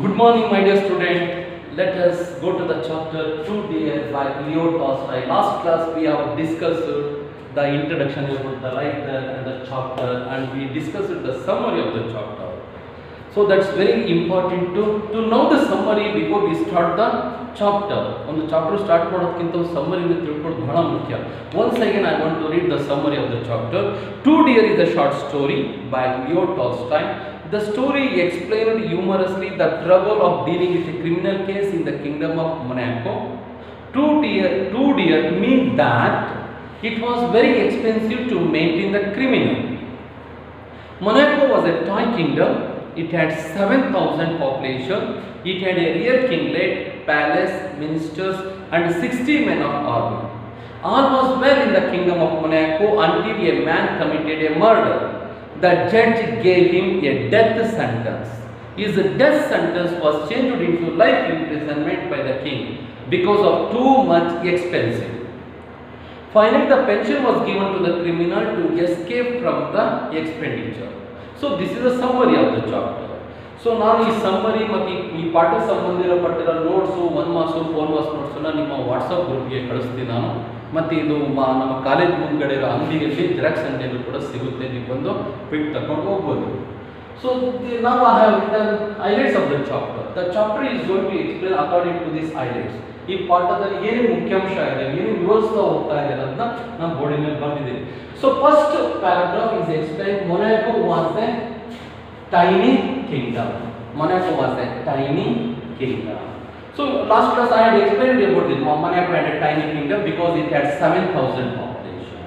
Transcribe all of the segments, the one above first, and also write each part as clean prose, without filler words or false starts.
Good morning, my dear student. Let us go to the chapter 2 dear by Leo Tolstoy. Last class we have discussed the introduction about the writer and the chapter, and we discussed the summary of the chapter. So that's very important to know the summary before we start the chapter. On the chapter start ಮಾಡೋದಕ್ಕಿಂತ summary ನ ತಿಳ್ಕೊಳ್ಳೋದು ಬಹಳ ಮುಖ್ಯ. Once again I want to read the summary of the chapter. 2 Dear is a short story by Leo Tolstoy. The story explained humorously the trouble of dealing with a criminal case in the kingdom of Monaco. 2 dear means that it was very expensive to maintain the criminal. Monaco was a toy kingdom. It had 7,000 population. It had a real kinglet, palace, ministers, and 60 men of army. All was well in the kingdom of Monaco until a man committed a murder. The judge gave him a death sentence. His death sentence was changed into life imprisonment by the king because of too much expensive. Finally, the pension was given to the criminal to escape from the expenditure. So this is a summary of the chapter. So ನಾನು ಈ summary ಮತ್ತು ಈ ಪಾಠ ಸಂಬಂಧಿರಪಟ್ಟಿರೋ notes 1 marks 4 marks ನೋಟ್ಸನ್ನು ನಿಮ್ಮ WhatsApp ಗ್ರೂಪ್ಗೆ ಕಳಿಸ್ತೀನಿ ನಾನು. ಮತ್ತು ಇದು ನಮ್ಮ ಕಾಲೇಜ್ ಮುಂದ್ಗಡೆ ಇರೋ ಅಂಗಡಿಯಲ್ಲಿ ಜೆರಾಕ್ಸ್ ಅಂಗಡಿಯಲ್ಲೂ ಕೂಡ ಸಿಗುತ್ತೆ, ನೀವು ಬಂದು ಪಿಕ್ ತಗೊಂಡು ಹೋಗ್ಬೋದು. ಸೊ ನಾವು I have written highlights of the chapter. The chapter is going to explain according to this highlights. ಈ ಪಾಠದಲ್ಲಿ ಏನೇನು ಮುಖ್ಯಾಂಶ ಇದೆ, ಏನೇನು ವಿವರಿಸ್ತಾ ಹೋಗ್ತಾ ಇದೆ ಅನ್ನೋದನ್ನ ನಾನು ಬೋರ್ಡಿನ ಮೇಲೆ ಬರ್ತಿದ್ದೀನಿ. So first paragraph is explain Monaco was a tiny kingdom. Monaco was a tiny kingdom. So last class I had explained about this. Monaco had a tiny kingdom because it had 7,000 population.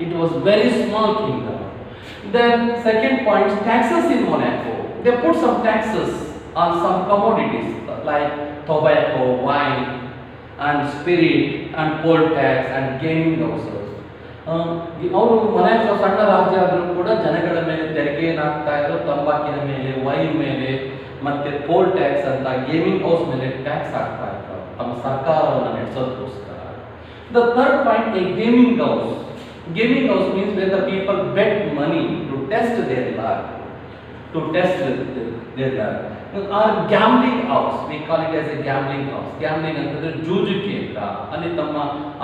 It was very small kingdom. Then second point, taxes in Monaco. They put some taxes on some commodities like tobacco, wine, and spirit, and poll tax, and gaming houses. ಅವರು Monaco ಸಣ್ಣ ರಾಜ್ಯ ಆದರೂ ಕೂಡ ಜನಗಳ ಮೇಲೆ ತೆರಿಗೆ ಹಾಕ್ತಾ ಇದ್ರು. ತಂಬಾಕಿನ ಮೇಲೆ, ವೈನ್ ಮೇಲೆ, ಮತ್ತೆ ಪೋಲ್ ಟ್ಯಾಕ್ಸ್ ಅಂತ ಗೇಮಿಂಗ್ ಹೌಸ್ ಮೇಲೆ ಟ್ಯಾಕ್ಸ್ ಹಾಕ್ತಾ ಇದ್ರು ತಮ್ಮ ಸರ್ಕಾರವನ್ನು ನಡೆಸೋದಕ್ಕೋಸ್ಕರ. The third point, a gaming house. Gaming house means where the people bet money to test their luck, or gambling house. We call it as a gambling house. Gambling ಅಂತಂದ್ರೆ ಜೂಜು ಕೇಂದ್ರ. ಅಲ್ಲಿ ತಮ್ಮ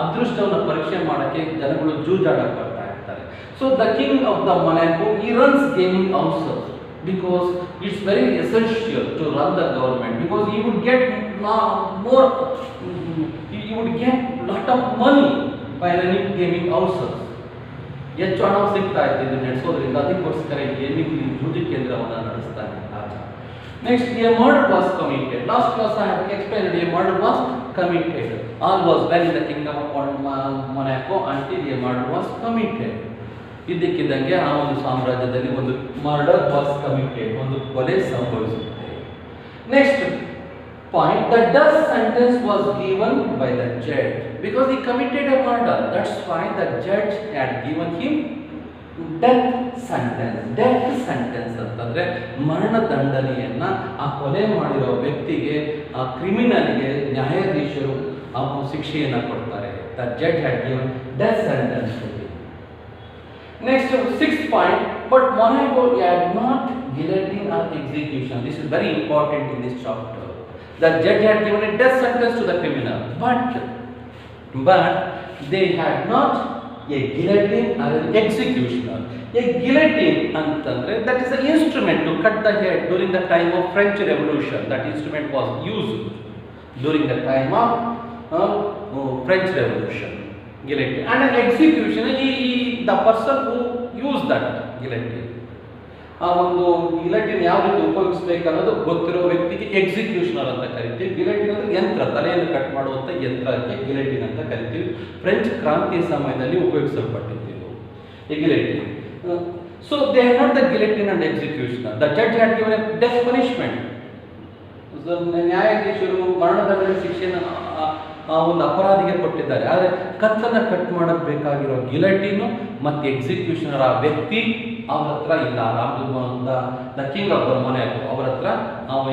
ಅದೃಷ್ಟವನ್ನು ಪರೀಕ್ಷೆ ಮಾಡಕ್ಕೆ ಜನಗಳು ಜೂಜಾಡಕ್ಕೆ ಬರ್ತಾ ಇರ್ತಾರೆ. So the king of the Monaco he runs gaming houses because it's very essential to run the government, because he would get lot of money by running gaming houses. ಹೆಚ್ಚು ಹಣ ಸಿಗ್ತಾ ಇತ್ತು ಇದನ್ನು ನಡೆಸೋದ್ರಿಂದ. ಅದಕ್ಕೋಸ್ಕರ ಗೇಮಿಂಗ್ ಜೂಜು ಕೇಂದ್ರವನ್ನು ನಡೆಸ್ತಾನೆ ರಾಜ. Next, a murder was committed. Last class I have explained a murder was committed. All was well in the kingdom of Monaco until a murder was committed. ಇದ್ದಕ್ಕಿದ್ದಂಗೆ ಆ ಒಂದು ಸಾಮ್ರಾಜ್ಯದಲ್ಲಿ ಒಂದು ಮರ್ಡರ್ ವಾಸ್ ಕಮಿಟೆಡ್, ಒಂದು ಕೊಲೆ ಸಂಭವಿಸುತ್ತೆ. Next point, the death sentence was given by the judge because he committed a murder. That's why the judge had given him death sentence ಅಂತಂದ್ರೆ ಮರಣ ದಂಡನೆಯನ್ನ ಆ ಕೊಲೆ ಮಾಡಿರೋ ವ್ಯಕ್ತಿಗೆ, ಆ ಕ್ರಿಮಿನಲ್ಗೆ ನ್ಯಾಯಾಧೀಶರು ಆ ಶಿಕ್ಷೆಯನ್ನ ಕೊಡ್ತಾರೆ. The judge had given death sentence to him. Next, sixth point, but Monaco had not guillotine or execution. This is very important in this chapter. The judge had given a death sentence to the criminal, but they had not a guillotine or an executioner. A guillotine antandre, that is an instrument to cut the head during the time of French Revolution. That instrument was used during the time of French Revolution. Guillotine. And an executioner, the person who used that guillotine. ಆ ಒಂದು ಗಿಲೆಟಿನ್ ಯಾವ ರೀತಿ ಉಪಯೋಗಿಸಬೇಕು ಅನ್ನೋದು ಗೊತ್ತಿರೋ ವ್ಯಕ್ತಿಗೆ ಎಕ್ಸಿಕ್ಯೂಷನರ್ ಅಂತ ಕರಿತೀವಿ. ಗಿಲೆಟಿನ್ ಅಂದ್ರೆ ಯಂತ್ರ, ತಲೆಯನ್ನು ಕಟ್ ಮಾಡುವಂಥ ಯಂತ್ರಕ್ಕೆ ಗಿಲೆಟಿನ್ ಅಂತ ಕರಿತೀವಿ. ಫ್ರೆಂಚ್ ಕ್ರಾಂತಿಯ ಸಮಯದಲ್ಲಿ ಉಪಯೋಗಿಸಲ್ಪಟ್ಟಿದ್ದು ಈ guillotine. So they had not the guillotine and executioner. The judge had given a death punishment. ನ್ಯಾಯಾಧೀಶರು ಮರಣದಂಡನೆ ಶಿಕ್ಷೆಯನ್ನು ಒಂದು ಅಪರಾಧಿಗೆ ಕೊಟ್ಟಿದ್ದಾರೆ. ಆದರೆ ಕತ್ತನ್ನು ಕಟ್ ಮಾಡಕ್ಕೆ ಬೇಕಾಗಿರೋ ಗಿಲೆಟಿನು ಮತ್ತು ಎಕ್ಸಿಕ್ಯೂಷನರ್ ಆ ವ್ಯಕ್ತಿ ಅವರ ಹತ್ರ ಇಲ್ಲ. The king of the Monaco ಅವರ ಹತ್ರ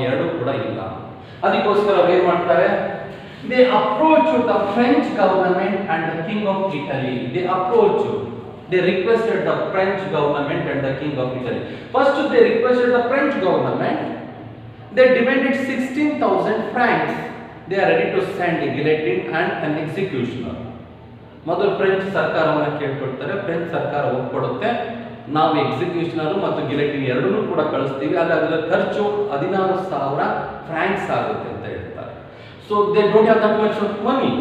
ಎರಡೂ ಕೂಡ ಇಲ್ಲ. ಅದಕ್ಕೋಸ್ಕರ ಏನು ಮಾಡ್ತಾರೆ, they approach the French government and the king of Italy. They requested the French government and the king of Italy. First they requested the French government They demanded 16,000 francs. They are ready to send a guillotine and an executioner. ಮೊದಲು French ಸರ್ಕಾರವನ್ನು ಕೇಳ್ಕೊಳ್ತಾರೆ. French ಸರ್ಕಾರ ಒಪ್ಪಿಕೊಡುತ್ತೆ, ನಾವು ಎಕ್ಸಿಕ್ಯೂಷನರ್ ಮತ್ತು ಗಿಲೆಟಿನ್ ಎರಡನ್ನೂ ಕೂಡ ಕಳಿಸ್ತೀವಿ, ಆದರೆ ಅದರ ಖರ್ಚು 16,000 ಫ್ರಾಂಕ್ಸ್ ಆಗುತ್ತೆ ಅಂತ ಹೇಳ್ತಾರೆ. So they don't have that much of money,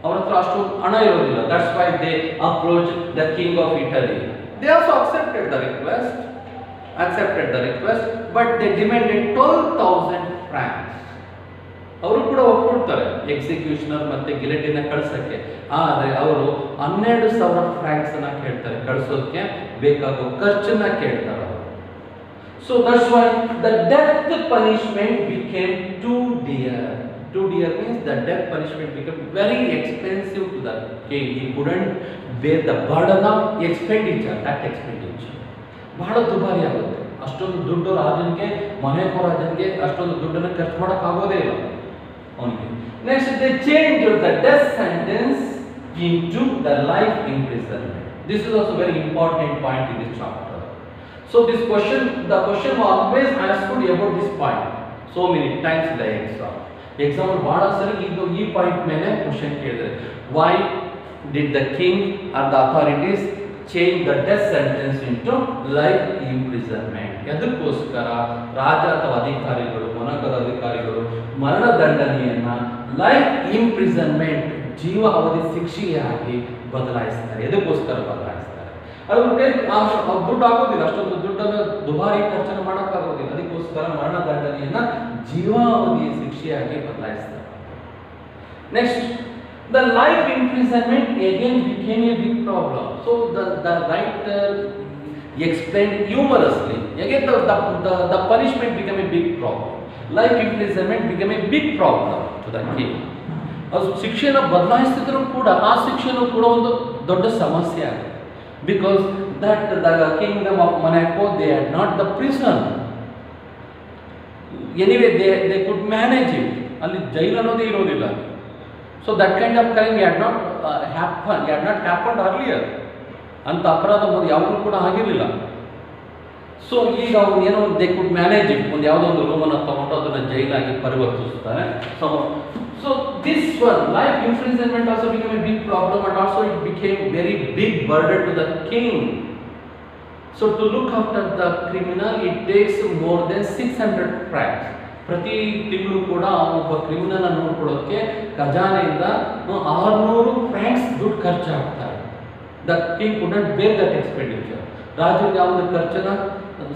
ಅವರ ಹತ್ರ ಅಷ್ಟು ಹಣ ಇರೋದಿಲ್ಲ. That's why they approach the king of Italy. They also accepted the request, but they demanded 12,000 francs. ಅವರು ಕೂಡ ಒಪ್ಪಿಕೊಡ್ತಾರೆ ಎಕ್ಸಿಕ್ಯೂಷನರ್ ಮತ್ತೆ ಗಿಲೆಟಿನ್ ಕಳಿಸಕ್ಕೆ, ಆದರೆ ಅವರು 12,000 ಫ್ರಾಂಕ್ಸ್ ಅನ್ನ ಕೇಳ್ತಾರೆ, ಕಳಿಸೋದಕ್ಕೆ ಬೇಕಾಗೋ ಖರ್ಚನ್ನ ಕೇಳ್ತಾರೆ ಅವರು. So that's why the death punishment became two dear. Too dear means the death punishment became very expensive to the king. He couldn't bear the burden of expenditure. ಬಹಳ ದುಬಾರಿ ಆಗುತ್ತೆ. ಅಷ್ಟೊಂದು ದುಡ್ಡು ರಾಜನಿಗೆ, ಮನೆಕೋ ರಾಜನಿಗೆ ಅಷ್ಟೊಂದು ದುಡ್ಡನ್ನು ಖರ್ಚು ಮಾಡೋಕ್ಕಾಗೋದೇ ಇಲ್ಲ ಅವನಿಗೆ. Next they change the death sentence into the life imprisonment. This is also very important point in this chapter. So the question was always asked about this point so many times in the exam ಬಹಳ ಸರಿ ಇದು ಈ point ಮೇಲೆ question ಕೇಳಿದರೆ, why did the king or the authorities change the death sentence into life imprisonment? ಅದಕ್ಕೋಸ್ಕರ ರಾಜ ಅಥವಾ ಅಧಿಕಾರಿಗಳು, ಮೊನಕದ ಅಧಿಕಾರಿಗಳು ಮರಣದಂಡನೆಯನ್ನ ಲೈಫ್ ಇಂಪ್ರಿಸನ್ಮೆಂಟ್, ಜೀವ ಅವಧಿ ಶಿಕ್ಷೆಯಾಗಿ ಬದಲಾಯಿಸ್ತಾರೆ. ಎದಕ್ಕೋಸ್ಕರ ಬದಲಾಯಿಸ್ತಾರೆ? ಅವ್ರ ಕೈ ದುಡ್ಡು ಆಗೋದಿಲ್ಲ, ಅಷ್ಟೊಂದು ದುಡ್ಡನ್ನು ದುಬಾರಿ ಖರ್ಚನ್ನು ಮಾಡೋಕ್ಕಾಗೋದಿಲ್ಲ. ಅದಕ್ಕೋಸ್ಕರ ಮರಣದಂಡನೆಯನ್ನ ಜೀವಾವಧಿಯ ಶಿಕ್ಷೆಯಾಗಿ ಬದಲಾಯಿಸ್ತಾರೆ. Next, the life imprisonment again became a big problem. So the writer explained humorously. Again the punishment became a big problem. Life imprisonment became a big problem to the king. ಅದು ಶಿಕ್ಷೆನ ಬದಲಾಯಿಸಿದ್ರು ಕೂಡ ಆ ಶಿಕ್ಷೆನೂ ಕೂಡ ಒಂದು ದೊಡ್ಡ ಸಮಸ್ಯೆ ಆಗುತ್ತೆ. Because that the kingdom of Monaco, they had not the prison. Anyway, they could manage it. ಅಲ್ಲಿ ಜೈಲು ಅನ್ನೋದೇ ಇರೋದಿಲ್ಲ. So that kind of crime had not happened earlier. ಅಂತ ಅಪರಾಧ ಒಂದು ಯಾವುದೂ ಕೂಡ ಆಗಿರಲಿಲ್ಲ. ಸೊ ಈಗ ಅವ್ರು ಏನೋ ದೇ ಕುಡ್ ಮ್ಯಾನೇಜ್ ಇಟ್, ಒಂದು ಯಾವುದೋ ಒಂದು ರೂಮನ್ನು ತಗೊಂಡು ಅದನ್ನು ಜೈಲಾಗಿ ಪರಿವರ್ತಿಸ್ತಾರೆ. So this one, life imprisonment also became a big problem, and also it became very big burden to the king. So to look after the criminal, it takes more than 600 francs. ಪ್ರತಿ ತಿಂಗಳು ಕೂಡ ಒಬ್ಬ criminal ನೋಡ್ಕೊಳ್ಳೋದಕ್ಕೆ ಖಜಾನೆಯಿಂದ 600 Fronx ದುಡ್ಡು ಖರ್ಚಾಗ್ತಾರೆ. The king couldn't ಬೇರ್ that expenditure. ರಾಜರಿಗೆ ಆ ಒಂದು ಖರ್ಚನ್ನ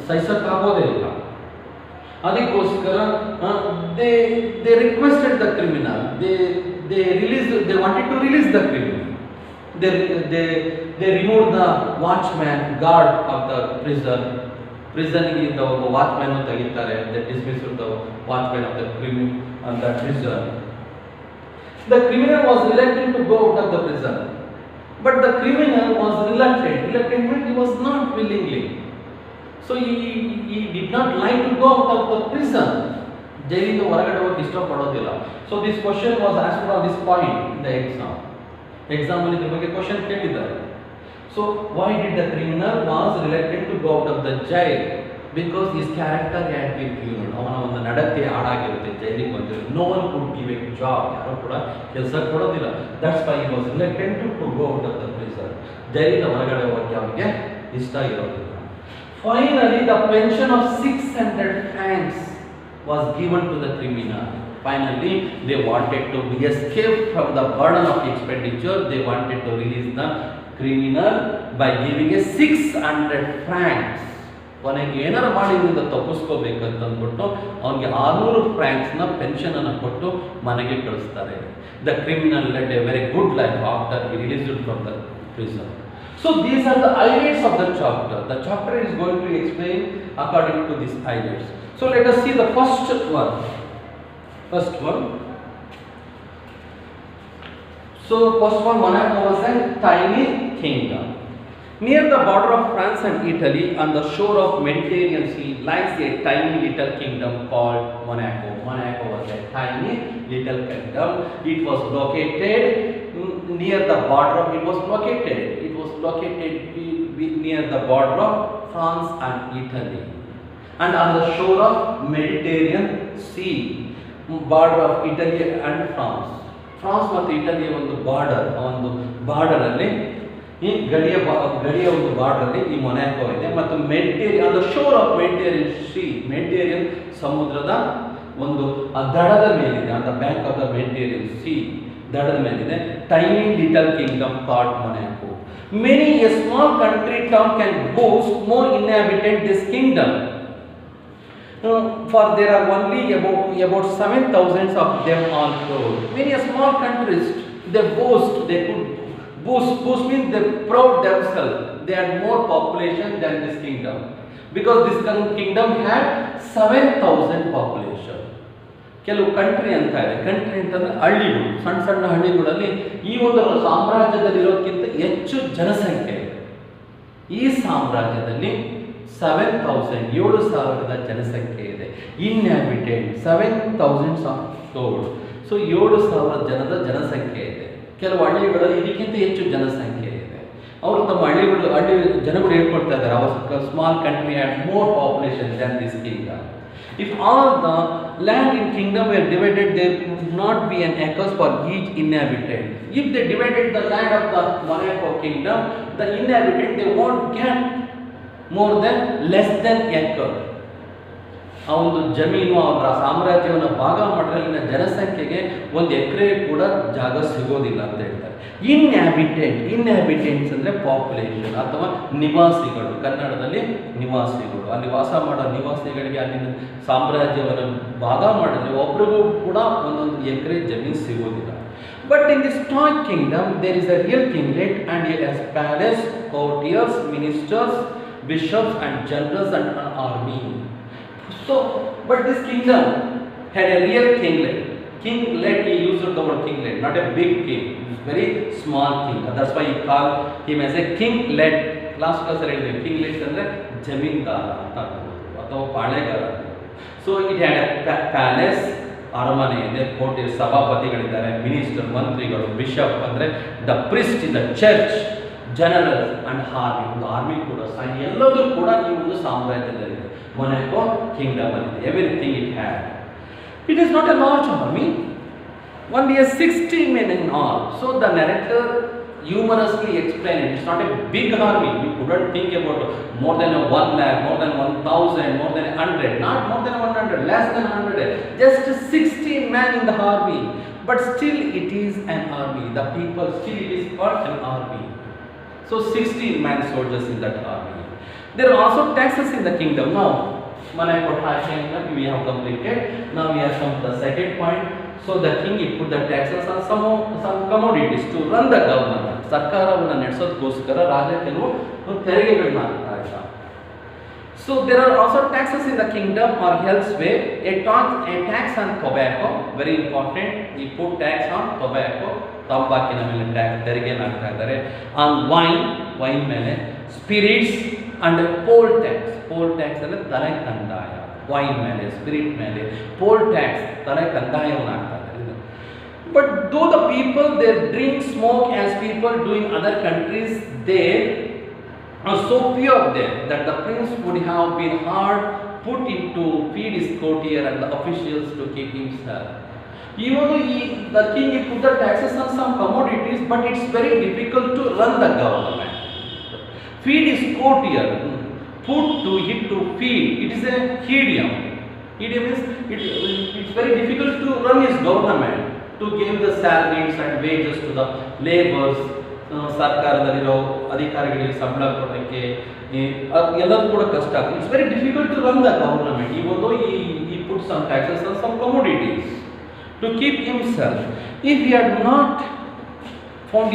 ಸಹಿಸಕ್ಕಾಗೋದೇ ಇಲ್ಲ. ಅದಕ್ಕೋಸ್ಕರ they requested the criminal, they wanted to release the criminal. They removed the watchman, guard of the prison. ಪ್ರಿಸನ್ಗೆ ಇದ್ದ ಒಬ್ಬ ವಾಚ್ಮ್ಯಾನ್ ತೆಗಿತಾರೆ. They dismiss the watchman of the prison. The criminal was reluctant to go out of the prison, but the criminal was reluctant means he was not willingly. So he did not like to go out of the prison. ಜೈಲಿಂದ ಹೊರಗಡೆ ಹೋಗಕ್ಕೆ ಇಷ್ಟಪಡೋದಿಲ್ಲ. So this question was asked on this point in the exam ಅಲ್ಲಿ ಇದ್ರ ಬಗ್ಗೆ question ಕೇಳಿದ್ದಾರೆ. So why did the criminal was reluctant to go out of the jail? Because his character had been ruined. ಅವನ ಒಂದು ನಡತೆ ಹಾಳಾಗಿರುತ್ತೆ ಜೈಲಿಗೆ ಬಂದಿರೋ. No one could give a job. ಯಾರು ಕೂಡ ಕೆಲಸ ಕೊಡೋದಿಲ್ಲ. That's why he was reluctant to go out of the prison. ಜೈಲಿಂದ ಹೊರಗಡೆ ಹೋಗಕ್ಕೆ ಅವನಿಗೆ ಇಷ್ಟ ಇರೋದಿಲ್ಲ. Finally, the pension of 600 francs was given to the criminal. Finally, they wanted to escape from the burden of expenditure. They wanted to release the criminal by giving a 600 francs. ಕೊನೆಗೆ ಏನಾರು ಮಾಡಿ ಇದರಿಂದ ತಪ್ಪಿಸ್ಕೋಬೇಕಂತ ಅಂದ್ಬಿಟ್ಟು ಅವನಿಗೆ 600 ಫ್ರಾಂಕ್ಸ್ನ ಪೆನ್ಷನನ್ನು ಕೊಟ್ಟು ಮನೆಗೆ ಕಳಿಸ್ತಾರೆ. The criminal led a very good life after he released from the prison. So these are the highlights of the chapter. The chapter is going to explain according to these highlights. So let us see the first one. So first one, Monaco was a tiny kingdom. Near the border of France and Italy, on the shore of Mediterranean Sea, lies a tiny little kingdom called Monaco. Monaco was a tiny little kingdom. It was located near the border. It was located near the border of France and Italy. and on the shore of Mediterranean Sea, border of Italy and France. France ಮತ್ತು ಇಟಲಿಯ ಒಂದು border ಅಲ್ಲಿ ಈ ಗಡಿಯ ಒಂದು border ಅಲ್ಲಿ ಈ Monaco ಇದೆ. ಮತ್ತು Mediterranean the shore of Mediterranean C, Mediterranean ಸಮುದ್ರದ ಒಂದು ದಡದ ಮೇಲಿದೆ, on the bank of the Mediterranean C, ದಡದ ಮೇಲಿದೆ. Tiny little Kingdom called Monaco. Many a small country town can boast more inhabitants this kingdom. For there are only about 7,000 of them all told. Many small countries they could boast means they proud themselves. They had more population than this kingdom, because this kingdom had 7,000 population. ಕೆಲವು country ಅಂತ ಇದೆ. Country ಅಂತಂದ್ರೆ ಹಳ್ಳಿಗಳು, ಸಣ್ಣ ಸಣ್ಣ ಹಳ್ಳಿಗಳಲ್ಲಿ ಈ ಒಂದು ಸಾಮ್ರಾಜ್ಯದಲ್ಲಿರೋದಕ್ಕಿಂತ ಹೆಚ್ಚು ಜನಸಂಖ್ಯೆ ಇದೆ. ಈ ಸಾಮ್ರಾಜ್ಯದಲ್ಲಿ 7,000 ಜನಸಂಖ್ಯೆ ಇದೆ. Inhabited 7,000 told. ಸೊ 7,000 ಜನದ ಜನಸಂಖ್ಯೆ ಇದೆ. ಕೆಲವು ಹಳ್ಳಿಗಳಲ್ಲಿ ಇದಕ್ಕಿಂತ ಹೆಚ್ಚು ಜನಸಂಖ್ಯೆ ಇದೆ. ಅವರು ತಮ್ಮ ಹಳ್ಳಿ ಜನಗಳು ಹೇಳ್ಕೊಳ್ತಾ ಇದ್ದಾರೆ, our small country had more population than this kingdom. If all the land in kingdom were divided, there would not be an acres for each inhabitant. If they divided the land of the Monaco kingdom, the inhabitant they won't get more than less than acre. ಆ ಒಂದು ಜಮೀನು ಅವರ ಸಾಮ್ರಾಜ್ಯವನ್ನು ಭಾಗ ಮಾಡಲಿನ ಜನಸಂಖ್ಯೆಗೆ 1 ಎಕರೆ ಕೂಡ ಜಾಗ ಸಿಗೋದಿಲ್ಲ ಅಂತ ಹೇಳ್ತಾರೆ. ಇನ್ಹ್ಯಾಬಿಟೆಂಟ್ಸ್ ಅಂದರೆ ಪಾಪ್ಯುಲೇಷನ್ ಅಥವಾ ನಿವಾಸಿಗಳು, ಕನ್ನಡದಲ್ಲಿ ನಿವಾಸಿಗಳು. ಅಲ್ಲಿ ವಾಸ ಮಾಡೋ ನಿವಾಸಿಗಳಿಗೆ ಅಲ್ಲಿನ ಸಾಮ್ರಾಜ್ಯವನ್ನು ಭಾಗ ಮಾಡಿದ್ರೆ ಒಬ್ರಿಗೂ ಕೂಡ 1 ಎಕರೆ ಜಮೀನು ಸಿಗೋದಿಲ್ಲ. But in this toy kingdom there is a real kinglet, and it has palace, courtiers, ministers, bishops and generals and an army. So, but this kingdom had a real kinglet. Kinglet, he used the word kinglet, not a big king. It's very small king. That's why he called him as a kinglet. Last class I read kinglet ಅಂದ್ರೆ ಜಮೀನ್ದಾರ ಅಂತ ಅಥವಾ ಪಾಳೆಗಾರ. So it had a palace, ಅರಮನೆ ಇದೆ, ಕೋಟೆ, ಸಭಾಪತಿಗಳಿದ್ದಾರೆ, minister, ಮಂತ್ರಿಗಳು, bishop ಅಂದರೆ the priest in the church, general and army, ಒಂದು army ಕೂಡ ಎಲ್ಲದೂ ಕೂಡ ಈ ಒಂದು ಸಾಮ್ರಾಜ್ಯದಲ್ಲಿದೆ. ಮೊನಾಕೋ ಕಿಂಗ್ಡಮ್ ಅಲ್ಲಿ everything it had. It is not a large army, only a 60 men in all. So the narrator humorously explained it. It's not a big army. You couldn't think about more than 1 lakh, more than 1,000, more than 100, not more than 100, less than 100. Just 60 men in the army. But still it is an army. The people still it is called an army. So 60 man soldiers in that army. There are also taxes in the kingdom. Now, Monaco kingdom we have completed. Now we have come to the second point. So the king he put the taxes on some commodities to run the government. ಸರ್ಕಾರವನ್ನು ನಡೆಸೋದಕ್ಕೋಸ್ಕರ ರಾಜ ಕೆಲವು ತೆರಿಗೆಗಳನ್ನ ಹಾಕ್ತಾ ಇದ್ದ. So there are also taxes in the kingdom or elsewhere. A tax on tobacco, very important. He put tax on tobacco. ತಂಬಾಕಿನ ಮೇಲೆ tax ತೆರಿಗೆಯನ್ನು ಹಾಕ್ತಾ ಇದ್ದಾರೆ. ಆನ್ ವೈನ್ ಮೇಲೆ, ಸ್ಪಿರಿಟ್ಸ್ ಅಂಡ್ ಪೋಲ್ ಟ್ಯಾಕ್ಸ್ ಅಂದರೆ ತಲೆ ಕಂದಾಯ. ವೈನ್ ಮೇಲೆ, ಸ್ಪಿರಿಟ್ ಮೇಲೆ ಪೋಲ್ ಟ್ಯಾಕ್ಸ್, ತಲೆ ಕಂದಾಯವನ್ನು ಹಾಕ್ತಾ ಇದ್ದಾರೆ. But though the people they drink smoke as people do in other countries, they are so few of them that the prince would have been hard put into feed his courtier and the officials to keep himself. Even though the king he put the taxes on some commodities, but it's very difficult to run the government. Feed his courtier, put to it to feed. It is a idiom. Idiom is it's very difficult to run his government, to give the salaries and wages to the laborers. ಸರ್ಕಾರದಲ್ಲಿರೋ ಅಧಿಕಾರಿಗಳಿಗೆ ಸಂಬಳ ಕೊಡೋಕ್ಕೆ ಎಲ್ಲದೂ ಕೂಡ ಕಷ್ಟ ಆಗ್ತದೆ. It's very difficult to run the government. Even though he put some taxes on some commodities to keep himself. If he had not found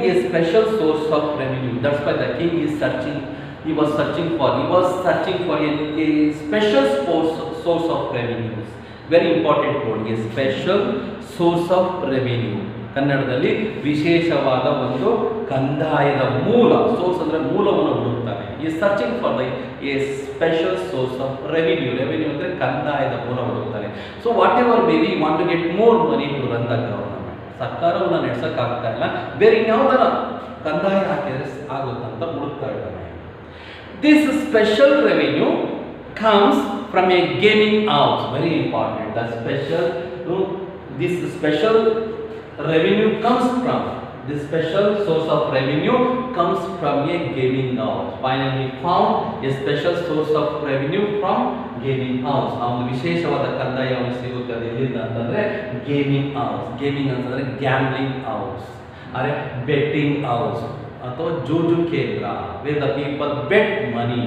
a special source of revenue, that's why the king is searching. He was searching for a special source of revenues. Very important word, a special source of revenue. ಕನ್ನಡದಲ್ಲಿ ವಿಶೇಷವಾದ ಒಂದು ಕಂದಾಯದ ಮೂಲ. Source ಅಂದರೆ ಮೂಲವನ್ನು ಹುಡುಕ್ತಾನೆ. He searching for a special source of revenue. Revenue ಅಂದರೆ ಕಂದಾಯದ ಮೂಲ ಹುಡುಕ್ತಾನೆ. So whatever may be want to get more money to run the government. ಸರ್ಕಾರವನ್ನು ನಡೆಸೋಕ್ಕಾಗ್ತಾ ಇಲ್ಲ, ಬೇರೆ ಇನ್ಯಾವುದರ ಕಂದಾಯ ಹಾಕಿದರೆ ಆಗುತ್ತಂತ ಹುಡುಕ್ತಾ ಇದ್ದಾನೆ. This special revenue comes from a gaming house. Very important. The special, this special revenue comes from, this special source of revenue comes from a gaming house. Finally found a special source of revenue from gaming house. ನಾವು ಒಂದು ವಿಶೇಷವಾದ ಕಂದಾಯ ಸಿಗುತ್ತದೆ ಎಲ್ಲಿಂದ ಅಂತಂದ್ರೆ gaming house. Gaming ಅಂತಂದ್ರೆ gambling house or betting house ಅಥವಾ ಜೂಜು ಕೇಂದ್ರ, where the people bet money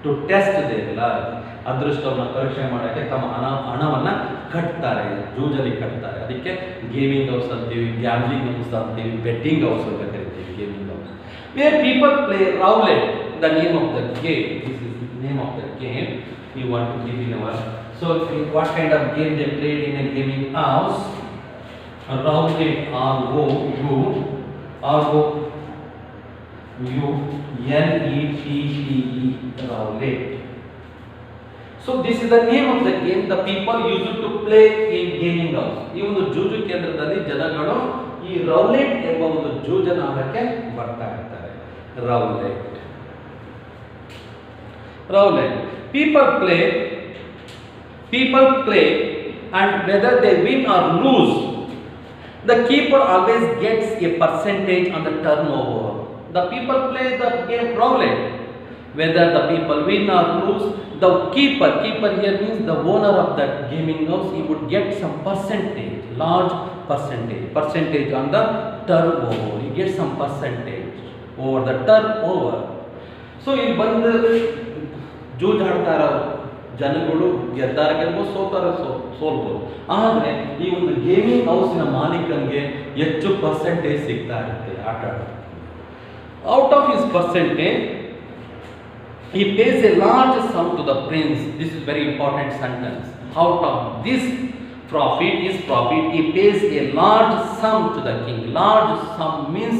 to test their luck. ಅದೃಷ್ಟವನ್ನು ಪರೀಕ್ಷೆ ಮಾಡೋಕ್ಕೆ ತಮ್ಮ ಹಣವನ್ನು ಕಟ್ತಾರೆ, ಜೂಜಲ್ಲಿ ಕಟ್ತಾರೆ. ಅದಕ್ಕೆ ಗೇಮಿಂಗ್ ಹೌಸ್ ಅಂತೀವಿ, ಗ್ಯಾಮ್ಲಿಂಗ್ ಹೌಸ್ ಅಂತೀವಿ, ಬೆಟ್ಟಿಂಗ್ ಹೌಸ್ ಅಂತ ಕರಿತೀವಿ. Gaming house where people play roulette, the name of the game. This is name of the game you want to give in our. So what kind of game they played in a gaming house? Roulette, R-O-U-L-E-T-T-E, roulette. So this is the name of the game the people used to play in gaming house. ಈ ಒಂದು ಜೂಜು ಕೇಂದ್ರದಲ್ಲಿ ಜನಗಳು ಈ roulette ಎಂಬ ಒಂದು ಜೂಜನ ಆಟಕ್ಕೆ ಬರ್ತಾ ಇರ್ತಾರೆ. Roulette people play and whether they win or lose, the keeper always gets a percentage on the turnover. The people play the game roulette. Whether the people win or lose, the keeper here means the owner of that gaming house, he would get some percentage, large percentage on the turnover. He gets some percentage over the turnover. So ಇಲ್ಲಿ ಬಂದು ಜೂಜಾಡ್ತಾರ ಜನಗಳು ಗೆದ್ದಾರ ಗೆಲ್ಬೋದು, ಸೋತಾರ ಸೋಲ್ಬೋದು. ಆದರೆ ಈ ಒಂದು gaming ಹೌಸಿನ ಮಾಲೀಕನಿಗೆ ಹೆಚ್ಚು percentage ಸಿಗ್ತಾ ಇರುತ್ತೆ ಆಟ ಆಡೋದು. Out of his percentage he pays a large sum to the prince. This is very important sentence. Out of this profit, he pays a large sum to the king. Large sum means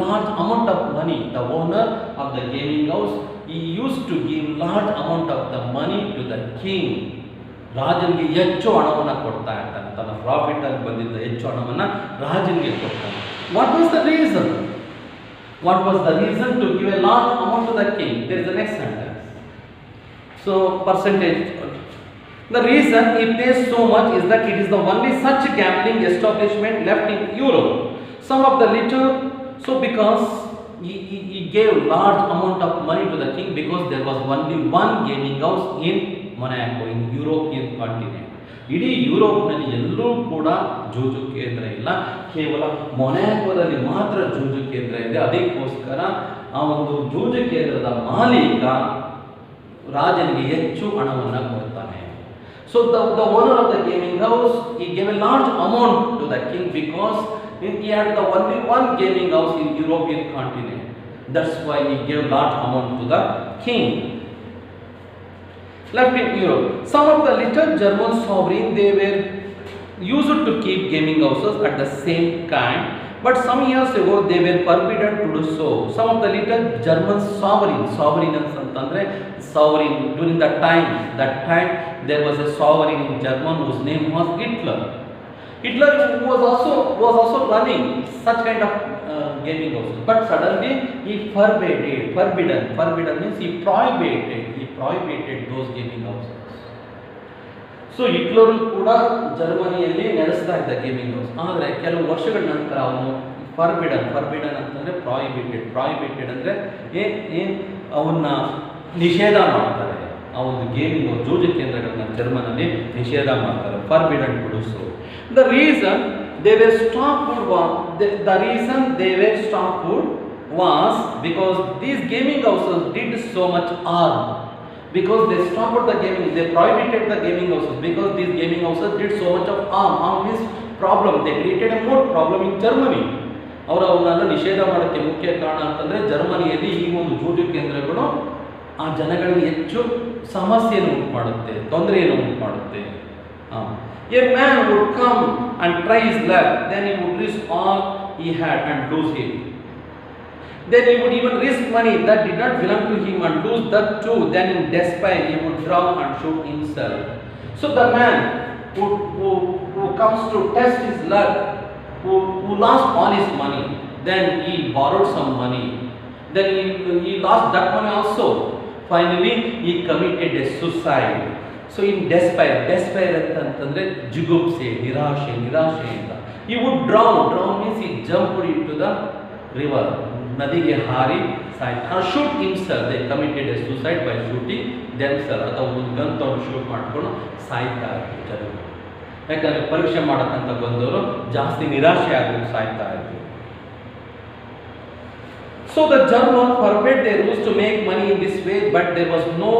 large amount of money. The owner of the gaming house, he used to give large amount of the money to the king. ರಾಜನಿಗೆ ಹೆಚ್ಚು ಹಣವನ್ನು ಕೊಡ್ತಾ ಇರ್ತಾನೆ. ತನ್ನ profit ಅಲ್ಲಿ ಬಂದಿದ್ದ ಹೆಚ್ಚು ಹಣವನ್ನು ರಾಜನಿಗೆ ಕೊಡ್ತಾನೆ. What was the reason to give a large amount to the king? There is the next sentence. So percentage. The reason he pays so much is that it is the only such gambling establishment left in Europe. Some of the little, so because he gave large amount of money to the king because there was only one gaming house in Monaco, in European continent. ಇಡೀ ಯುರೋಪ್ನಲ್ಲಿ ಎಲ್ಲೂ ಕೂಡ ಜೂಜು ಕೇಂದ್ರ ಇಲ್ಲ, ಕೇವಲ ಮೊನಾಕೋದಲ್ಲಿ ಮಾತ್ರ ಜೂಜು ಕೇಂದ್ರ ಇದೆ. ಅದಕ್ಕೋಸ್ಕರ ಆ ಒಂದು ಜೂಜು ಕೇಂದ್ರದ ಮಾಲೀಕ ರಾಜನಿಗೆ ಹೆಚ್ಚು ಹಣವನ್ನು ಕೊಡ್ತಾನೆ. So the owner of the gaming house, he gave a large amount to the king because he had the only one gaming house in European continent. That's why he gave large amount to the king. Left in Europe, some of the little German sovereign, they were used to keep gaming houses at the same kind, but some years ago they were forbidden to do so. Some of the little German sovereign antandre sovereign, during that time there was a sovereign in German whose name was Hitler. Hitler was also running such kind of gaming houses, but suddenly he forbidden means he prohibited those gaming houses. So Hitler ಕೂಡ ಜರ್ಮನಿಯಲ್ಲಿ ನಡೆಸ್ತಾ ಇದ್ದ gaming house. ಆದರೆ ಕೆಲವು ವರ್ಷಗಳ ನಂತರ ಅವನು forbidden ಅಂತಂದರೆ ಪ್ರಾಹಿಬಿಟೆಡ್ ಅಂದರೆ ಅವನ್ನ ನಿಷೇಧ ಮಾಡ್ತಾರೆ. ಆ ಒಂದು ಗೇಮಿಂಗ್ ಹೌಸ್ ಜೂಜು ಕೇಂದ್ರಗಳನ್ನ ಜರ್ಮನಲ್ಲಿ ನಿಷೇಧ ಮಾಡ್ತಾರೆ. Forbidden to do so. The reason they were stopped was because these gaming houses did so much harm. Because they stopped the gaming, they prohibited the gaming houses because these gaming houses did so much of harm. Harm means problem. They created a more problem in Germany. ಅವರನ್ನು ನಿಷೇಧ ಮಾಡೋಕ್ಕೆ ಮುಖ್ಯ ಕಾರಣ ಅಂತಂದರೆ ಜರ್ಮನಿಯಲ್ಲಿ ಈ ಒಂದು ಜೂಜು ಕೇಂದ್ರಗಳು ಆ ಜನಗಳಿಗೆ ಹೆಚ್ಚು ಸಮಸ್ಯೆಯನ್ನು ಉಂಟು ಮಾಡುತ್ತೆ, ತೊಂದರೆಯನ್ನು ಉಂಟು ಮಾಡುತ್ತೆ. A man would come and try his luck, then he would risk all he had and lose it. Then he would even risk money that did not belong to him and lose that too. Then in despair he would drown and shoot himself. So the man who comes to test his luck, who lost all his money, then he borrowed some money, then he lost that money also. Finally, he committed a suicide. So in despair ಅಂತಂದ್ರೆ ಜಿಗುಪ್ಸೆ, ನಿರಾಶೆಯಿಂದ he would drown means he jumped into the river, ನದಿಗೆ ಹಾರಿ ಸಾಯ್ತಾನೆ. shoot himself, they committed a suicide by shooting themselves, ಅಥವಾ ಒಂದು gun ತಗೊಂಡು shoot ಮಾಡ್ಕೊಂಡು ಸಾಯ್ತಾ ಇದ್ರು ಜನರು. ಯಾಕಂದ್ರೆ ಪರೀಕ್ಷೆ ಮಾಡಕ್ಕಂತ ಬಂದವರು ಜಾಸ್ತಿ ನಿರಾಶೆ ಆಗಿ ಸಾಯ್ತಾ ಇದ್ರು. So the German forbade their rules to make money in this way, but there was no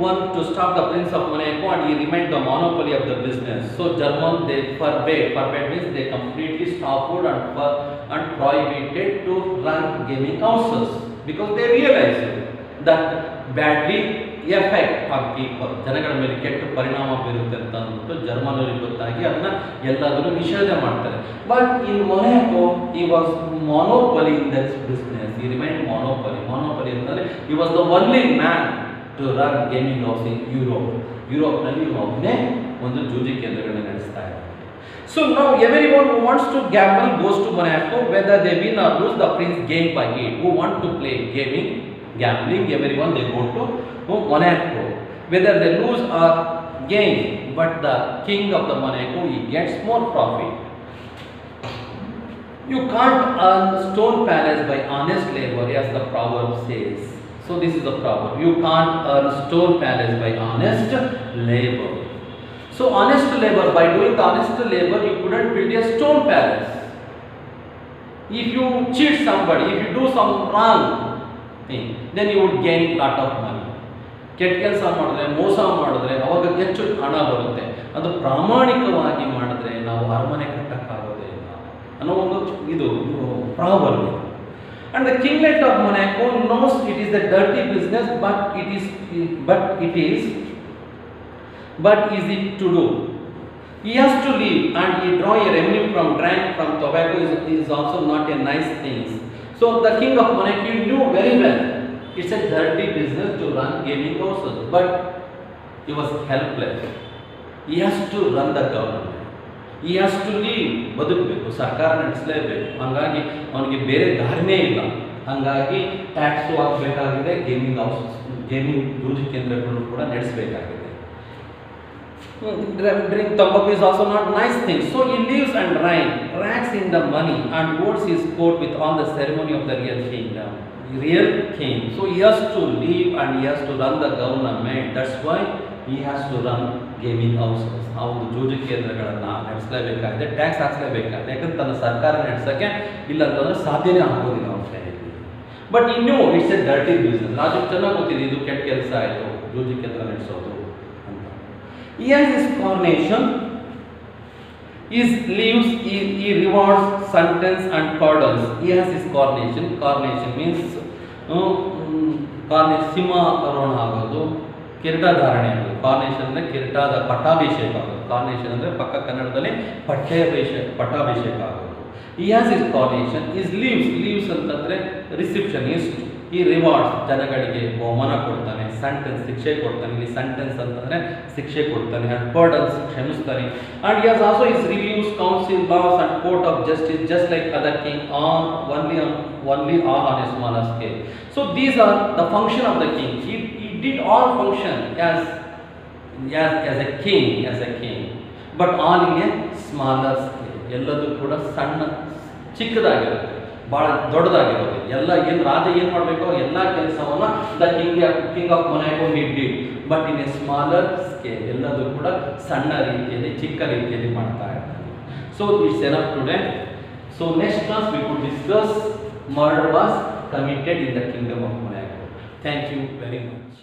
one to stop the Prince of Monaco, and he remained the monopoly of the business. So German, they forbade means they completely stopped and prohibited to run gaming houses, because they realized that badly effect on people, ಜನಗಳ ಮೇಲೆ ಕೆಟ್ಟ ಪರಿಣಾಮ ಬೀರುತ್ತೆ ಅಂತ ಅಂದ್ಬಿಟ್ಟು ಜರ್ಮನರಿಗೆ ಗೊತ್ತಾಗಿ ಅದನ್ನ ಎಲ್ಲಾದರೂ ನಿಷೇಧ ಮಾಡ್ತಾರೆ. But in Monaco he was monopoly in that business, he remain monopoly ಅಂದರೆ he was the only man to run gaming house in ಯುರೋಪ್ನಲ್ಲಿ ಒಬ್ಬನೇ ಒಂದು ಜೂಜಿ ಕೇಂದ್ರಗಳನ್ನ ನಡೆಸ್ತಾ ಇದ್ದಾರೆ. So now everyone who wants to gamble goes to Monaco, whether they win or lose, the prince gain by it. Who want to play gambling, everyone they go to Monaco, whether they lose or gain, but the king of the Monaco, he gets more profit. You can't earn stone palace by honest labor, as the proverb says. So this is the proverb, you can't earn stone palace by honest labor. So honest labor, by doing the honest labor you couldn't build a stone palace. If you cheat somebody, if you do some wrong thing, then you would gain lot of money. ಕೆಟ್ಟ ಕೆಲಸ ಮಾಡಿದ್ರೆ, ಮೋಸ ಮಾಡಿದ್ರೆ ಅವಾಗ ಹೆಚ್ಚು ಹಣ ಬರುತ್ತೆ. ಅದು ಪ್ರಾಮಾಣಿಕವಾಗಿ ಮಾಡಿದ್ರೆ ನಾವು ಅರಮನೆ ಕಟ್ಟಕ್ಕಾಗೋದೇ ಇಲ್ಲ ಅನ್ನೋ ಒಂದು ಇದು proverb. And the kinglet of Monaco knows it is a dirty business, but is it to do? He has to live, and he draw a revenue from drink, from tobacco is also not a nice thing. So the king of Monaco knew very well it's a dirty business to run gaming houses, but he was helpless. He has to run the government, he has to live, ಬದುಕಬೇಕು, ಸರ್ಕಾರ ನಡೆಸಲೇಬೇಕು. ಹಾಗಾಗಿ ಅವನಿಗೆ ಬೇರೆ ದಾರಿನೇ ಇಲ್ಲ. ಹಾಗಾಗಿ tax ಹಾಕಬೇಕಾಗಿದೆ, gaming ಜೂಜು ಕೇಂದ್ರಗಳನ್ನು ಕೂಡ ನಡೆಸಬೇಕಾಗಿದೆ. Drink tobacco is also not nice thing. So he lives and racks in the money and holds his court with all the ceremony of the real king. So he has to live and he has to run the government. That's why he has to run gaming houses. ಅವನು ಜೂಜು ಕೇಂದ್ರಗಳನ್ನು ನಡೆಸಲೇಬೇಕಾಗಿದೆ, tax ಹಾಕ್ಸಲೇಬೇಕಾಗಿದೆ. ಯಾಕಂದ್ರೆ ತನ್ನ ಸರ್ಕಾರ ನಡೆಸೋಕ್ಕೆ ಇಲ್ಲ ಅಂತಂದ್ರೆ ಸಾಧ್ಯನೇ ಆಗೋದಿಲ್ಲ ಅವನ ಕೈಯಲ್ಲಿ. ಬಟ್ ಇನ್ನೂ it's A dirty business. Raju ಚೆನ್ನಾಗಿ ಗೊತ್ತಿದೆ ಇದು ಕೆಟ್ಟ ಕೆಲಸ ಆಯಿತು ಜೂಜು ಕೇಂದ್ರ ನಡೆಸೋದು ಅಂತ. He has his coronation, his leaves, he rewards, sentence and pardons. He has his coronation. Coronation means ಸಿಂಹಾರೋಹಣ ಆಗೋದು, ಕಿರೀಟ ಧಾರಣೆ ಆಗೋದು. ಕಾರಣೇಶನ್ ಅಂದರೆ ಕಿರೀಟದ ಪಟ್ಟಾಭಿಷೇಕ ಆಗೋದು. ಕಾರಣೇಶನ್ ಅಂದರೆ ಪಕ್ಕ ಕನ್ನಡದಲ್ಲಿ ಪಟ್ಟಾಭಿಷೇಕ ಆಗೋದು. He has his coronation. His leaves ಅಂತಂದರೆ ರಿಸೆಪ್ಷನಿಸ್ಟ್. ಈ ರಿವಾರ್ಡ್ಸ್, ಜನಗಳಿಗೆ ಬಹುಮಾನ ಕೊಡ್ತಾನೆ. ಸೆಂಟೆನ್ಸ್, ಶಿಕ್ಷೆ ಕೊಡ್ತಾನೆ. ಇಲ್ಲಿ ಸೆಂಟೆನ್ಸ್ ಅಂತಂದರೆ ಶಿಕ್ಷೆ ಕೊಡ್ತಾನೆ. ಅಂಡ್ ಪರ್ಡನ್ಸ್, ಕ್ಷಮಿಸ್ತಾನೆ. And he has also his reviews, council, laws and court of justice, just like other king, only on a smaller scale. So these are the function of the king. He did all function as a king, but all in a smaller scale. ಎಲ್ಲದೂ ಕೂಡ ಸಣ್ಣ ಚಿಕ್ಕದಾಗಿರುತ್ತೆ, ಭಾಳ ದೊಡ್ಡದಾಗಿರೋದು. ಎಲ್ಲ ಏನು ರಾಜ ಏನು ಮಾಡಬೇಕೋ ಎಲ್ಲ ಕೆಲಸವನ್ನು the king of Monaco did, but in a smaller scale. ಎಲ್ಲದೂ ಕೂಡ ಸಣ್ಣ ರೀತಿಯಲ್ಲಿ, ಚಿಕ್ಕ ರೀತಿಯಲ್ಲಿ ಮಾಡ್ತಾ ಇರ್ತಾರೆ. So it's enough today. So next class we could discuss murder was committed in the kingdom of Monaco. Thank you very much.